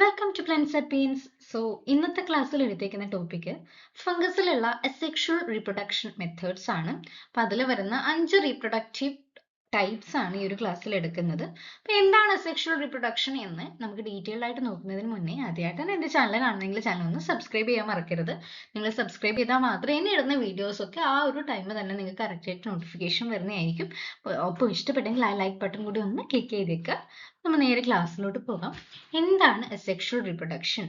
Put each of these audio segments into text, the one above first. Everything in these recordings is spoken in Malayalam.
Welcome to plant sapiens. So ഇന്നത്തെ ക്ലാസ്സിൽ എടുത്തേക്കുന്ന ടോപ്പിക്ക് ഫംഗസിലുള്ള അസെക്ഷുവൽ റീപ്രൊഡക്ഷൻ മെത്തേഡ്സ് ആണ്. അപ്പം അതിൽ വരുന്ന 5 റീപ്രൊഡക്റ്റീവ് ടൈപ്സ് ആണ് ഈ ഒരു ക്ലാസ്സിൽ എടുക്കുന്നത്. അപ്പം എന്താണ് അസെക്ഷുവൽ റീപ്രൊഡക്ഷൻ എന്ന് നമുക്ക് ഡീറ്റെയിൽഡ് ആയിട്ട് നോക്കുന്നതിന് മുന്നേ ആദ്യമായിട്ടാണ് എൻ്റെ ചാനൽ കാണുന്നതെങ്കിൽ ചാനൽ ഒന്ന് സബ്സ്ക്രൈബ് ചെയ്യാൻ മറക്കരുത്. നിങ്ങൾ സബ്സ്ക്രൈബ് ചെയ്താൽ മാത്രമേ ഇനി ഇടുന്ന വീഡിയോസ് ഒക്കെ ആ ഒരു ടൈം തന്നെ നിങ്ങൾക്ക് കറക്റ്റായിട്ട് നോട്ടിഫിക്കേഷൻ വരുന്നതായിരിക്കും. അപ്പോൾ ഇഷ്ടപ്പെട്ടെങ്കിൽ ആ ലൈക്ക് ബട്ടൺ കൂടി ഒന്ന് ക്ലിക്ക് ചെയ്തേക്കുക. നമ്മൾ നേരെ ക്ലാസ്സിലോട്ട് പോകാം. എന്താണ് അസെക്ഷുവൽ റീപ്രൊഡക്ഷൻ?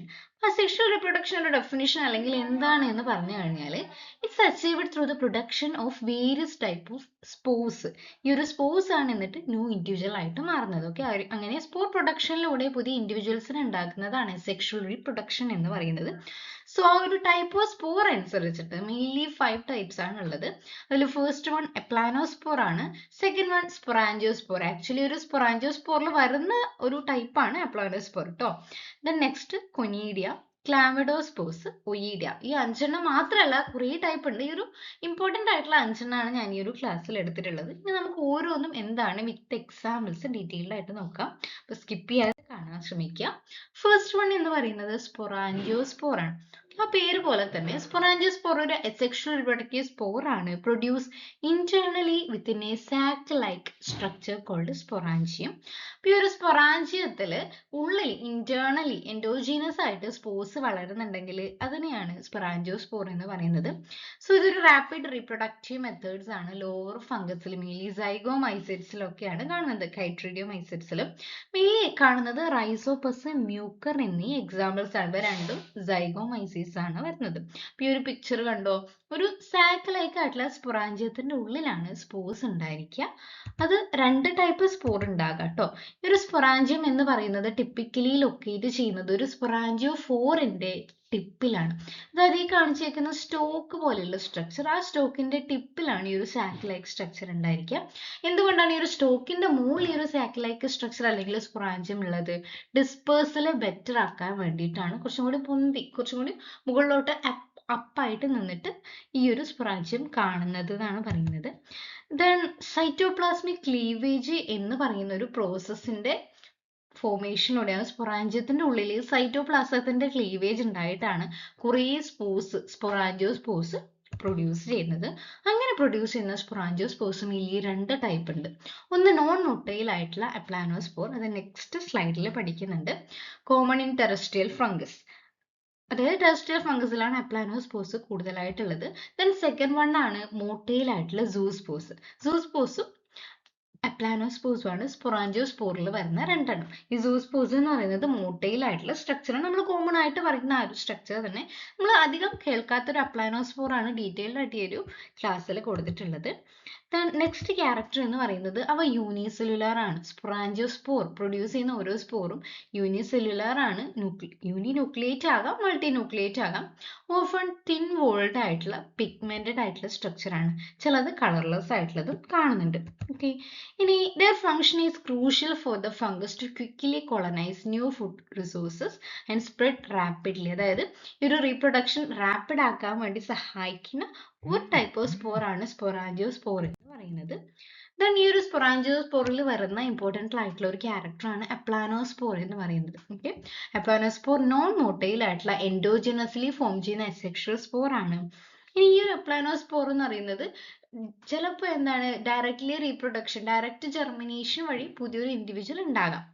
അസെക്ഷുവൽ റീപ്രൊഡക്ഷൻ്റെ ഡെഫിനിഷൻ അല്ലെങ്കിൽ എന്താണ് എന്ന് പറഞ്ഞു കഴിഞ്ഞാൽ it's achieved through the production of various type of spores. ഈ ഒരു സ്പോർസ് ആണ് എന്നിട്ട് ന്യൂ ഇൻഡിവിജ്വൽ ആയിട്ട് മാറുന്നത്. ഓക്കെ, അങ്ങനെ സ്പോർ പ്രൊഡക്ഷനിലൂടെ പുതിയ ഇൻഡിവിജ്വൽസിനെ ഉണ്ടാക്കുന്നതാണ് സെക്ഷുവൽ റീപ്രൊഡക്ഷൻ എന്ന് പറയുന്നത്. സോ ആ ഒരു ടൈപ്പ് ഓഫ് സ്പോർ അനുസരിച്ചിട്ട് മെയിൻലി 5 ടൈപ്സ് ആണ് ഉള്ളത്. അതിൽ ഫസ്റ്റ് വൺ എപ്ലാനോസ്പോർ ആണ്. Second one സ്പൊറാഞ്ചിയോസ്പോർ. ആക്ച്വലി ഒരു സ്പൊറാഞ്ചിയോസ്പോറിൽ വരുന്ന ഒരു ടൈപ്പാണ് എപ്ലാനോസ്പോർ കേട്ടോ. Then next conidia, chlamydospores, oidia. ഈ 5 മാത്രമല്ല, കുറേ ടൈപ്പ് ഉണ്ട്. ഈ ഒരു ഇമ്പോർട്ടൻ്റ് ആയിട്ടുള്ള 5 ഞാൻ ഈ ഒരു ക്ലാസ്സിൽ എടുത്തിട്ടുള്ളത്. ഇനി നമുക്ക് ഓരോന്നും എന്താണ് വിത്ത് എക്സാമ്പിൾസ് ഡീറ്റെയിൽഡ് ആയിട്ട് നോക്കാം. അപ്പോൾ സ്കിപ്പ് ചെയ്യാതെ കാണാൻ ശ്രമിക്കുക. ഫസ്റ്റ് വൺ എന്ന് പറയുന്നത് സ്പൊറാഞ്ചിയോസ്പോർ ആണ്. ആ പേര് പോലെ തന്നെ സ്പൊറാഞ്ചിയോസ്പോർ ഒരു അസെക്ഷുവൽ റീപ്രൊഡക്റ്റീവ് സ്പോർ ആണ്. Produce internally within a sac like structure called sporangium. ഈ ഒരു സ്പൊറാഞ്ചിയത്തിൽ ഉള്ളിൽ ഇന്റേർണലി എൻഡോജീനസ് ആയിട്ട് സ്പോർസ് വളരുന്നുണ്ടെങ്കിൽ അതിനെയാണ് സ്പൊറാഞ്ചിയോസ്പോർ എന്ന് പറയുന്നത്. സോ ഇതൊരു റാപ്പിഡ് റീപ്രൊഡക്റ്റീവ് മെത്തേഡ്സ് ആണ്. ലോവർ ഫംഗസിലും സൈഗോമൈസെറ്റ്സിലൊക്കെയാണ് കാണുന്നത്. കൈട്രിഡിയോമൈസെറ്റ്സിലും മെയിൻലി കാണുന്നത് റൈസോപ്പസ്, മ്യൂക്കർ എന്നീ എക്സാമ്പിൾസ് ആണ്. ഇവ രണ്ടും സൈഗോമൈസീസ് ആണ് വരുന്നത്. ഈ ഒരു പിക്ചർ കണ്ടോ, ഒരു സാക്ക് ലൈക്ക് ആയിട്ടുള്ള സ്പൊറാഞ്ചിയത്തിന്റെ ഉള്ളിലാണ് സ്പോർസ് ഉണ്ടായിരിക്കുക. അത് 2 ടൈപ്പ് സ്പോർ ഉണ്ടാകാം കേട്ടോ. ഈ ഒരു സ്പൊറാഞ്ചിയം എന്ന് പറയുന്നത് ടിപ്പിക്കലി ലൊക്കേറ്റ് ചെയ്യുന്നത് ഒരു സ്പൊറാഞ്ചിയോഫോറിന്റെ ടിപ്പിലാണ്. അതായത് ഈ കാണിച്ചേക്കുന്ന സ്റ്റോക്ക് പോലെയുള്ള സ്ട്രക്ചർ, ആ സ്റ്റോക്കിന്റെ ടിപ്പിലാണ് ഈ ഒരു സാക്ക് ലൈക്ക് സ്ട്രക്ചർ ഉണ്ടായിരിക്കുക. എന്തുകൊണ്ടാണ് ഈ ഒരു സ്റ്റോക്കിന്റെ മുകളിൽ ഈ ഒരു സാക്ക് ലൈക്ക് സ്ട്രക്ചർ അല്ലെങ്കിൽ സ്പൊറാഞ്ചിയം ഉള്ളത്? ഡിസ്പേഴ്സൽ ബെറ്റർ ആക്കാൻ വേണ്ടിയിട്ടാണ്. കുറച്ചും കൂടി പൊന്തി, കുറച്ചും കൂടി മുകളിലോട്ട് അപ്പായിട്ട് നിന്നിട്ട് ഈ ഒരു സ്പൊറാഞ്ചിയം കാണുന്നത് എന്നാണ് പറയുന്നത്. ദെൻ സൈറ്റോപ്ലാസ്മിക് ക്ലീവേജ് എന്ന് പറയുന്ന ഒരു പ്രോസസ്സിന്റെ ഫോർമേഷനോടെയാണ് സ്പൊറാഞ്ചിയത്തിന്റെ ഉള്ളിൽ സൈറ്റോപ്ലാസത്തിന്റെ ക്ലീവേജ് ഉണ്ടായിട്ടാണ് കുറേ സ്പൊറാഞ്ചിയോസ്പോർസ് പ്രൊഡ്യൂസ് ചെയ്യുന്നത്. അങ്ങനെ പ്രൊഡ്യൂസ് ചെയ്യുന്ന സ്പൊറാഞ്ചിയോസ്പോർസ് മെയിൻലി 2 ടൈപ്പ് ഉണ്ട്. ഒന്ന് നോൺ മൊട്ടൈൽ ആയിട്ടുള്ള എപ്ലാനോസ്പോർ, അത് നെക്സ്റ്റ് സ്ലൈഡിൽ പഠിക്കുന്നുണ്ട്. കോമൺ ഇൻ ടെറസ്ട്രിയൽ ഫംഗസ്, അതായത് ടെറസ്ട്രിയൽ ഫംഗസിലാണ് എപ്ലാനോസ്പോർസ് കൂടുതലായിട്ടുള്ളത്. ദെൻ സെക്കൻഡ് വൺ ആണ് മോട്ടൈൽ ആയിട്ടുള്ള സൂസ്പോർസ്. സൂസ്പോർസും എപ്ലാനോസ്പോർസും ആണ് സ്പൊറാഞ്ചിയോസ്പോറിൽ വരുന്ന 2. ഈ സൂസ്പോർസ് എന്ന് പറയുന്നത് മോട്ടൈൽ ആയിട്ടുള്ള സ്ട്രക്ചറാണ്. നമ്മൾ കോമൺ ആയിട്ട് പറയുന്ന ആ ഒരു സ്ട്രക്ചർ തന്നെ. നമ്മൾ അധികം കേൾക്കാത്തൊരു എപ്ലാനോസ്പോർ ആണ് ഡീറ്റെയിൽഡ് ആയിട്ട് ഈ ഒരു ക്ലാസ്സിൽ കൊടുത്തിട്ടുള്ളത്. നെക്സ്റ്റ് ക്യാരക്ടർ എന്ന് പറയുന്നത് അവ യൂണിസെല്ലുലാർ ആണ്. സ്പൊറാഞ്ചിയോസ്പോർ പ്രൊഡ്യൂസ് ചെയ്യുന്ന ഓരോ സ്പോറും യൂണിസെല്ലുലാർ ആണ്. യൂണിന്യൂക്ലിയേറ്റ് ആകാം, മൾട്ടി ന്യൂക്ലിയേറ്റ് ആകാം. ഓഫൺ തിൻ വോൾഡ് ആയിട്ടുള്ള പിഗ്മെന്റഡ് ആയിട്ടുള്ള സ്ട്രക്ചർ ആണ്. ചിലത് കളർലെസ് ആയിട്ടുള്ളതും കാണുന്നുണ്ട്. ഓക്കെ, ഇനി their function is crucial for the fungus to quickly colonize new food resources and spread rapidly. അതായത് ഈ ഒരു റീപ്രൊഡക്ഷൻ റാപ്പിഡ് ആക്കാൻ വേണ്ടി സഹായിക്കുന്ന ഒരു ടൈപ്പ് ഓഫ് സ്പോർ ആണ് സ്പൊറാഞ്ചിയോസ്പോർ എന്ന് പറയുന്നത്. ദെൻ ഈ ഒരു സ്പൊറാഞ്ചിയോസ്പോറിൽ വരുന്ന ഇമ്പോർട്ടൻ്റ് ആയിട്ടുള്ള ഒരു ക്യാരക്ടറാണ് എപ്ലാനോസ്പോർ എന്ന് പറയുന്നത്. ഓക്കെ, എപ്ലാനോസ്പോർ നോൺ മോട്ടൈൽ ആയിട്ടുള്ള എൻഡോജനസ്ലി ഫോം ചെയ്യുന്ന അസെക്ഷുവൽ സ്പോർ ആണ്. ഇനി ഈ ഒരു എപ്ലാനോസ്പോർ എന്ന് പറയുന്നത് ചിലപ്പോൾ എന്താണ് ഡയറക്ട്ലി റീപ്രൊഡക്ഷൻ, ഡയറക്റ്റ് ജെർമിനേഷൻ വഴി പുതിയൊരു ഇൻഡിവിജ്വൽ ഉണ്ടാകാം.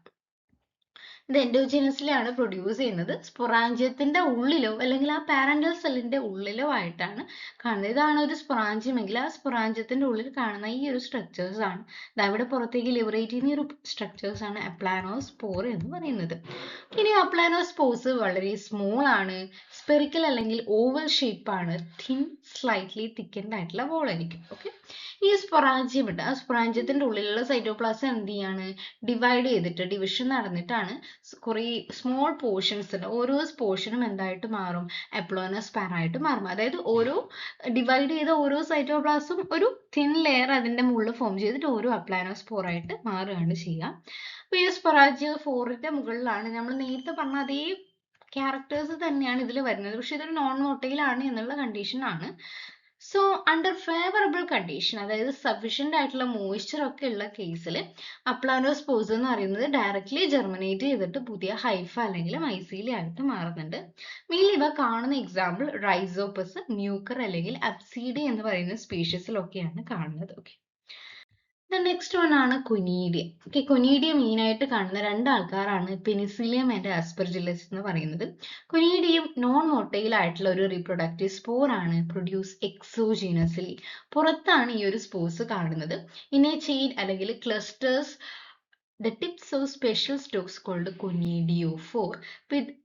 ഇത് എൻഡോജനസ്ലി ആണ് പ്രൊഡ്യൂസ് ചെയ്യുന്നത്. സ്പൊറാഞ്ചിയത്തിന്റെ ഉള്ളിലോ അല്ലെങ്കിൽ ആ പാരന്റൽ സെല്ലിന്റെ ഉള്ളിലോ ആയിട്ടാണ് കാണുന്നത്. ഇതാണ് ഒരു സ്പൊറാഞ്ചിയം എങ്കിൽ ആ സ്പൊറാഞ്ചിയത്തിന്റെ ഉള്ളിൽ കാണുന്ന ഈ ഒരു സ്ട്രക്ചേഴ്സ് ആണ്. അവിടെ പുറത്തേക്ക് ലിബറേറ്റ് ചെയ്യുന്ന ഈ ഒരു സ്ട്രക്ചേഴ്സ് ആണ് എപ്ലാനോസ്പോർ എന്ന് പറയുന്നത്. ഇനി എപ്ലാനോസ്പോർസ് വളരെ സ്മോൾ ആണ്, സ്പെറിക്കൽ അല്ലെങ്കിൽ ഓവൽ ഷേപ്പ് ആണ്, തിൻ സ്ലൈറ്റ്ലി തിക്കൻഡ് ആയിട്ടുള്ള വോൾ ആയിരിക്കും. ഓക്കെ, ഈ സ്പൊറാഞ്ചിയം ഉണ്ട്. ആ സ്പൊറാഞ്ചിയത്തിന്റെ ഉള്ളിലുള്ള സൈറ്റോപ്ലാസം എന്ത് ചെയ്യാണ്, ഡിവൈഡ് ചെയ്തിട്ട് ഡിവിഷൻ നടന്നിട്ടാണ് കുറേ സ്മോൾ പോർഷൻസ് ഉണ്ട്. ഓരോ പോർഷനും എന്തായിട്ട് മാറും, എപ്ലോനോസ്പെർ ആയിട്ട് മാറും. അതായത് ഓരോ ഡിവൈഡ് ചെയ്ത ഓരോ സൈറ്റോപ്ലാസും ഒരു തിൻ ലെയർ അതിന്റെ മുകളിൽ ഫോം ചെയ്തിട്ട് ഓരോ എപ്ലാനോസ്പോർ ആയിട്ട് മാറുകയാണ് ചെയ്യുക. അപ്പോൾ ഈ സ്പൊറാഞ്ചിയോഫോറിന്റെ മുകളിലാണ് നമ്മൾ നേരത്തെ പറഞ്ഞ അതേ ക്യാരക്ടേഴ്സ് തന്നെയാണ് ഇതിൽ വരുന്നത്. പക്ഷെ ഇതൊരു നോൺ മോട്ടൈൽ ആണ് എന്നുള്ള കണ്ടീഷൻ ആണ്. സോ അണ്ടർ ഫേവറബിൾ കണ്ടീഷൻ, അതായത് സഫീഷ്യൻ്റ് ആയിട്ടുള്ള മോയ്സ്ചർ ഒക്കെ ഉള്ള കേസിൽ അപ്ലാനോസ്പോസ് എന്ന് പറയുന്നത് ഡയറക്റ്റ്ലി ജെർമിനേറ്റ് ചെയ്തിട്ട് പുതിയ ഹൈഫ അല്ലെങ്കിൽ മൈസീലി ആയിട്ട് മാറുന്നുണ്ട്. മെയിൻലി ഇവ കാണുന്ന എക്സാമ്പിൾ റൈസോപ്പസ്, മ്യൂക്കർ അല്ലെങ്കിൽ അബ്സീഡി എന്ന് പറയുന്ന സ്പീഷീസിലൊക്കെയാണ് കാണുന്നത്. ഓക്കെ, നെക്സ്റ്റ് വൺ ആണ് കൊനീഡിയം. ഓക്കെ, കൊനീഡിയം മെയിൻ ആയിട്ട് കാണുന്ന രണ്ട് ആൾക്കാരാണ് പെനിസിലിയം ആൻഡ് ആസ്പെർജില്ലസ് എന്ന് പറയുന്നത്. കൊനീഡിയം നോൺ മൊട്ടൈൽ ആയിട്ടുള്ള ഒരു റീപ്രൊഡക്റ്റീവ് സ്പോർ ആണ്, പ്രൊഡ്യൂസ് എക്സോജീനസ്ലി. പുറത്താണ് ഈ ഒരു സ്പോർസ് കാണുന്നത്. ഇൻ എ ചെയിൻ അല്ലെങ്കിൽ clusters the tips of special stalks called conidiophore.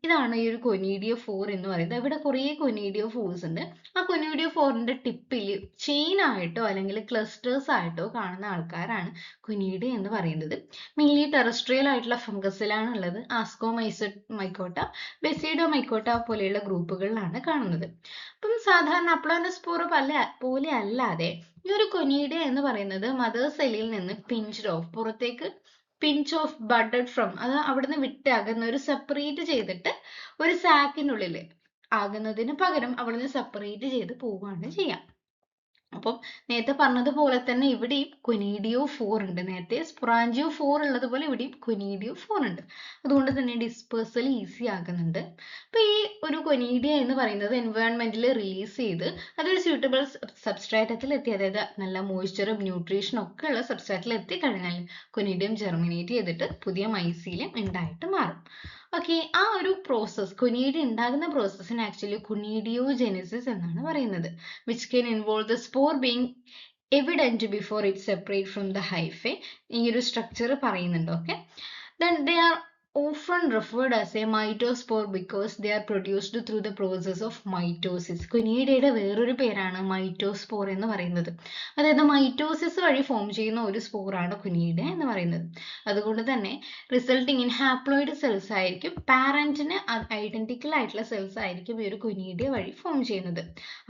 ഇതാണ് ഈ ഒരു conidiophore എന്ന് പറയുന്നത്. ഇവിടെ കുറേ conidiophores ഉണ്ട്. ആ conidiophore-ന്റെ ടിപ്പിൽ ചെയിൻ ആയിട്ടോ അല്ലെങ്കിൽ ക്ലസ്റ്റേഴ്സ് ആയിട്ടോ കാണുന്ന ആൾക്കാരാണ് കൊനീഡിയ എന്ന് പറയുന്നത്. മെയിൻലി ടെറസ്ട്രിയൽ ആയിട്ടുള്ള ഫംഗസിലാണ് ഉള്ളത്. ആസ്കോമൈക്കോട്ട, ബെസിഡോമൈക്കോട്ട പോലെയുള്ള ഗ്രൂപ്പുകളിലാണ് കാണുന്നത്. അപ്പം സാധാരണ അപ്ലാനോസ്പോർ പോലെ അല്ലാതെ ഈ ഒരു കൊനീഡിയ എന്ന് പറയുന്നത് മദർ സെല്ലിൽ നിന്ന് പിഞ്ച്ഡ് ഓഫ്, പുറത്തേക്ക് പിഞ്ച് ഓഫ് ബഡഡ് ഫ്രം, അത് അവിടുന്ന് വിട്ട് അകന്ന് ഒരു സെപ്പറേറ്റ് ചെയ്തിട്ട് ഒരു സാക്കിനുള്ളിൽ ആകുന്നതിന് പകരം അവിടുന്ന് സെപ്പറേറ്റ് ചെയ്ത് പോവുകയാണ് ചെയ്യാം. അപ്പം നേരത്തെ പറഞ്ഞതുപോലെ തന്നെ ഇവിടെയും കൊനീഡിയോഫോർ ഉണ്ട്. നേരത്തെ സ്പൊറാഞ്ചിയോഫോർ ഉള്ളതുപോലെ ഇവിടെയും കൊനീഡിയോഫോർ ഉണ്ട്. അതുകൊണ്ട് തന്നെ ഡിസ്പേഴ്സൽ ഈസി ആകുന്നുണ്ട്. അപ്പൊ ഈ ഒരു കൊനീഡിയ എന്ന് പറയുന്നത് എൻവയോൺമെന്റിൽ റിലീസ് ചെയ്ത് അതൊരു സ്യൂട്ടബിൾ സബ്സ്ട്രാറ്റത്തിൽ എത്തി, അതായത് നല്ല മോയ്സ്ചറും ന്യൂട്രീഷനും ഒക്കെ ഉള്ള സബ്സ്ട്രാറ്റിൽ എത്തിക്കഴിഞ്ഞാൽ കൊനീഡിയം ജെർമിനേറ്റ് ചെയ്തിട്ട് പുതിയ മൈസീലിയം ഉണ്ടായിട്ട് മാറും. ഓക്കെ, ആ ഒരു പ്രോസസ്, കൊനീഡിയ ഉണ്ടാകുന്ന പ്രോസസ്സിന് ആക്ച്വലി കൊനീഡിയോജെനിസിസ് എന്നാണ് പറയുന്നത്. which can involve the spore being evident before it separate from the hyphae. ഈ ഒരു സ്ട്രക്ചർ പറയുന്നുണ്ട്. Okay, then they are often referred as a mitospore because they are produced through the process of mitosis. കൊനീഡിയയുടെ വേറൊരു പേരാണ് മൈറ്റോസ്പോർ എന്ന് പറയുന്നത്. അതായത് മൈറ്റോസിസ് വഴി ഫോം ചെയ്യുന്ന ഒരു സ്പോറാണ് കൊനീഡിയ എന്ന് പറയുന്നത്. അതുകൊണ്ട് തന്നെ റിസൾട്ടിങ് ഇൻ ഹാപ്ലോയിഡ് സെൽസ് ആയിരിക്കും, പാരന്റിന് ഐഡന്റിക്കൽ ആയിട്ടുള്ള സെൽസ് ആയിരിക്കും ഈ ഒരു കൊനീഡിയ വഴി ഫോം ചെയ്യുന്നത്.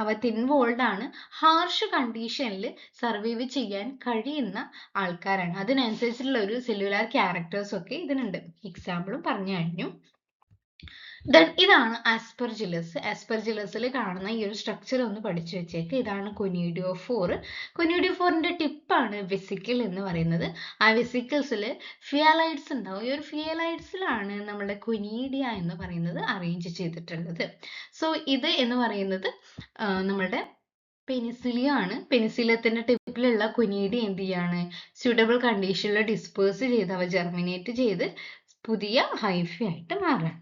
അവ തിൻവോൾഡ് ആണ്, ഹാർഷ് കണ്ടീഷനിൽ സർവൈവ് ചെയ്യാൻ കഴിയുന്ന ആൾക്കാരാണ്. അതിനനുസരിച്ചുള്ള ഒരു സെല്ലുലാർ ക്യാരക്ടേഴ്സ് ഒക്കെ ഇതിനുണ്ട്. എക്സാമ്പിളും പറഞ്ഞു കഴിഞ്ഞു. ഇതാണ് ആസ്പെർജില്ലസ്. ആസ്പെർജില്ലസിൽ കാണുന്ന ഈ ഒരു സ്ട്രക്ചർ ഒന്ന് പഠിച്ചു വെച്ചേക്ക്. ഇതാണ് കൊനീഡിയോഫോർ. കൊനീഡിയോഫോറിന്റെ ടിപ്പാണ് വെസിക്കിൾ എന്ന് പറയുന്നത്. ആ വെസിക്കിൾസിൽ ഫിയാലൈഡ്സ് ഉണ്ടാവും. ഈ ഒരു ഫിയാലൈഡ്സിലാണ് നമ്മുടെ കൊനീഡിയ എന്ന് പറയുന്നത് അറേഞ്ച് ചെയ്തിട്ടുള്ളത്. സോ ഇത് എന്ന് പറയുന്നത് നമ്മുടെ പെനിസിലിയം ആണ്. പെനിസിലിയത്തിന്റെ ടിപ്പിലുള്ള കൊനീഡിയ എന്ത് ചെയ്യാണ്, സ്യൂട്ടബിൾ കണ്ടീഷനിൽ ഡിസ്പേഴ്സ് ചെയ്ത് അവ ജെർമിനേറ്റ് ചെയ്ത് പുതിയ ഹൈഫി ആയിട്ട് മാറാം.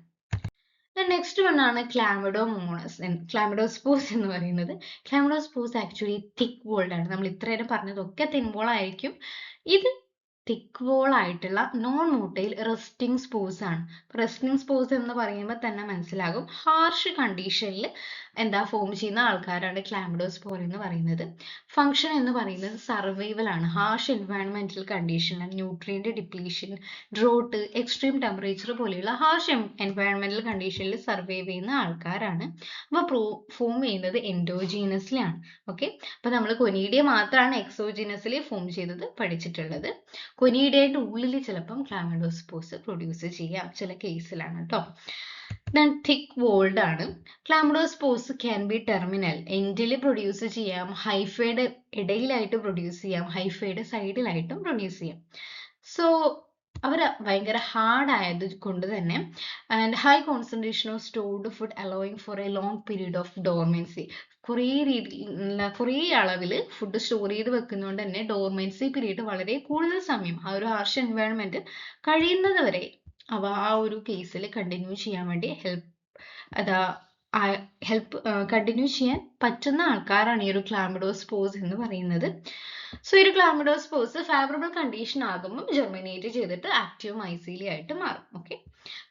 നെക്സ്റ്റ് വൺ ആണ് ക്ലാമിഡോസ്പോസ് എന്ന് പറയുന്നത്. ക്ലാമിഡോസ്പോസ് ആക്ച്വലി തിക്ക് വോൾഡ് ആണ്. നമ്മൾ ഇത്രയേരം പറഞ്ഞതൊക്കെ തിൻ വോൾ ആയിരിക്കും. ഇത് തിക്ക് വോൾ ആയിട്ടുള്ള നോൺ മോട്ടൈൽ റെസ്റ്റിംഗ് സ്പോസ് ആണ്. റെസ്റ്റിംഗ് സ്പോസ് എന്ന് പറയുമ്പോൾ തന്നെ മനസ്സിലാകും ഹാർഷ് കണ്ടീഷനിൽ ഫോം ചെയ്യുന്ന ആൾക്കാരാണ് ക്ലാമിഡോസ്പോർ എന്ന് പറയുന്നത്. ഫംഗ്ഷൻ എന്ന് പറയുന്നത് സർവൈവൽ ആണ്. ഹാർഷ് എൻവയോൺമെന്റൽ condition, nutrient depletion, drought, extreme temperature പോലെയുള്ള ഹാർഷ് എൻവയോൺമെന്റൽ കണ്ടീഷനിൽ സർവൈവ് ചെയ്യുന്ന ആൾക്കാരാണ്. അപ്പോൾ ഫോം ചെയ്യുന്നത് എൻഡോജീനസ്ലി ആണ്. ഓക്കെ, അപ്പൊ നമ്മൾ കൊനീഡിയ മാത്രമാണ് എക്സോജീനസ്ലി ഫോം ചെയ്തത് പഠിച്ചിട്ടുള്ളത്. കൊനീഡിയയുടെ ഉള്ളിൽ ചിലപ്പം ക്ലാമിഡോസ്പോസ് പ്രൊഡ്യൂസ് ചെയ്യാം, ചില കേസിലാണ് കേട്ടോ. then thick walled ആണ്. ക്ലാമിഡോസ്പോസ് ക്യാൻ ബി ടെർമിനൽ, എൻഡിൽ പ്രൊഡ്യൂസ് ചെയ്യാം, ഹൈഫയുടെ ഇടയിലായിട്ട് പ്രൊഡ്യൂസ് ചെയ്യാം, ഹൈഫയുടെ സൈഡിലായിട്ടും പ്രൊഡ്യൂസ് ചെയ്യാം. സോ അവർ ഭയങ്കര ഹാർഡ് ആയത് കൊണ്ട് തന്നെ and high concentration of stored food allowing for a long period of dormancy. കുറേ അളവിൽ ഫുഡ് സ്റ്റോർ ചെയ്ത് വെക്കുന്നതുകൊണ്ട് തന്നെ ഡോർമെൻസി പീരീഡ് വളരെ കൂടുതൽ സമയം ആ ഒരു ഹാർഷ് എൻവയോൺമെന്റ് കഴിയുന്നത് വരെ അവ ആ ഒരു കേസിൽ കണ്ടിന്യൂ ചെയ്യാൻ വേണ്ടി കണ്ടിന്യൂ ചെയ്യാൻ പറ്റുന്ന ആൾക്കാരാണ് ഈ ഒരു ക്ലാമിഡോസ്പോസ് എന്ന് പറയുന്നത്. സോ ഈ ഒരു ക്ലാമിഡോസ്പോസ് ഫേവറബിൾ കണ്ടീഷൻ ആകുമ്പോൾ ജെർമിനേറ്റ് ചെയ്തിട്ട് ആക്റ്റീവ് മൈസീലി ആയിട്ട് മാറും. Okay,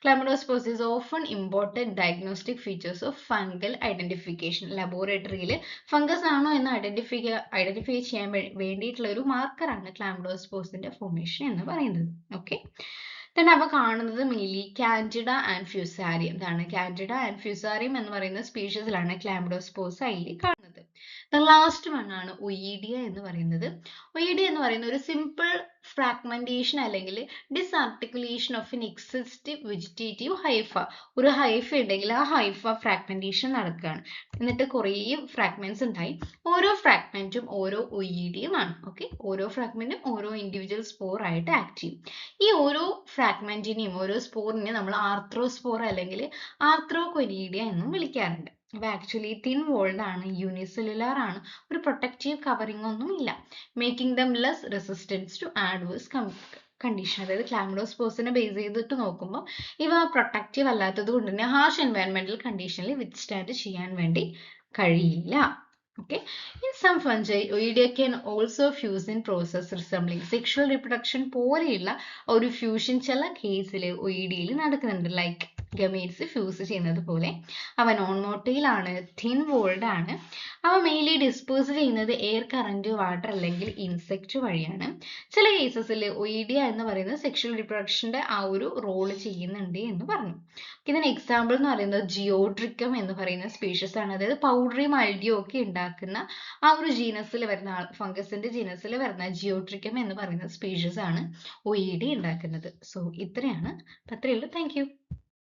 chlamydospores is often important diagnostic features of fungal identification. ലബോറട്ടറിയിൽ ഫംഗസ് ആണോ എന്ന് ഐഡന്റിഫൈ ചെയ്യാൻ വേണ്ടിയിട്ടുള്ള ഒരു മാർക്കറാണ് ക്ലാമിഡോസ്പോസിന്റെ ഫോർമേഷൻ എന്ന് പറയുന്നത്. ഓക്കെ, അവ കാണുന്നത് മെയിൻലി കാൻഡിഡ ആൻഡ് ഫ്യൂസാരിയം. ഇതാണ് കാൻഡിഡ ആൻഡ് ഫ്യൂസാരിയം എന്ന് പറയുന്ന സ്പീഷീസിലാണ് ക്ലാമിഡോസ്പോസ് അതിൽ കാണുന്നത്. The last one ആണ് ഒയിഡിയ എന്ന് പറയുന്നത്. ഒയിഡിയ എന്ന് പറയുന്ന ഒരു സിമ്പിൾ ഫ്രാഗ്മെന്റേഷൻ അല്ലെങ്കിൽ disarticulation of an existing vegetative hypha. ഒരു ഹൈഫ ഉണ്ടെങ്കിൽ ആ ഹൈഫ ഫ്രാഗ്മെന്റേഷൻ നടക്കുകയാണ്. എന്നിട്ട് കുറേ ഫ്രാഗ്മെന്റ്സ് ഉണ്ടായി. ഓരോ ഫ്രാഗ്മെന്റും ഓരോ ഒയിഡിയം ആണ്. ഓക്കെ, ഓരോ ഫ്രാഗ്മെന്റും ഓരോ ഇൻഡിവിജ്വൽ സ്പോർ ആയിട്ട് ആക്ട് ചെയ്യും. ഈ ഓരോ ഫ്രാഗ്മെന്റിനെയും ഓരോ സ്പോറിനെയും നമ്മൾ ആർത്രോസ്പോർ അല്ലെങ്കിൽ ആർത്രോകൊനീഡിയ എന്നും വിളിക്കാറുണ്ട്. അപ്പൊ ആക്ച്വലി തിൻ വോൾഡ് ആണ്, യൂണിസെല്ലുലാർ ആണ്, ഒരു പ്രൊട്ടക്റ്റീവ് കവറിംഗ് ഒന്നും ഇല്ല. Making them less resistance to adverse condition. അതായത് ക്ലാമിഡോസ്പോർസിനെ ബേസ് ചെയ്തിട്ട് നോക്കുമ്പോൾ ഇവ പ്രൊട്ടക്റ്റീവ് അല്ലാത്തത് കൊണ്ട് തന്നെ ഹാർഷ് എൻവയൺമെന്റൽ കണ്ടീഷനിൽ വിത്ത്സ്റ്റാൻഡ് ചെയ്യാൻ വേണ്ടി കഴിയില്ല. Okay. In some fungi, oidia can also fuse in process resembling sexual reproduction പോലെയുള്ള ഒരു ഫ്യൂഷൻ ചില കേസിൽ ഒയിഡിയയിൽ നടക്കുന്നുണ്ട്. ലൈക്ക് ഗമേറ്റ്സ് ഫ്യൂസ് ചെയ്യുന്നത് പോലെ. അവ നോൺ മോട്ടൈൽ ആണ്, തിൻ വോൾഡ് ആണ്. അവ മെയിൻലി ഡിസ്പേഴ്സ് ചെയ്യുന്നത് എയർ കറന്റ്, വാട്ടർ അല്ലെങ്കിൽ ഇൻസെക്റ്റ് വഴിയാണ്. ചില കേസസിൽ ഒയിഡിയ എന്ന് പറയുന്നത് സെക്ഷൽ റിപ്രൊഡക്ഷന്റെ ആ ഒരു റോള് ചെയ്യുന്നുണ്ട് എന്ന് പറഞ്ഞു. ഇതിന് എക്സാമ്പിൾ എന്ന് പറയുന്നത് ജിയോട്രിക്കം എന്ന് പറയുന്ന സ്പീഷീസ് ആണ്. അതായത് പൗഡറി മൾഡിയോ ഒക്കെ ഉണ്ടാക്കുന്ന ആ ഒരു ജീനസിൽ വരുന്ന ഫംഗസിന്റെ ജീനസിൽ വരുന്ന ജിയോട്രിക്കം എന്ന് പറയുന്ന സ്പീഷീസ് ആണ് ഒയിഡി ഉണ്ടാക്കുന്നത്. സോ ഇത്രയാണ്. അത്രയേ ഉള്ളൂ. Thank you.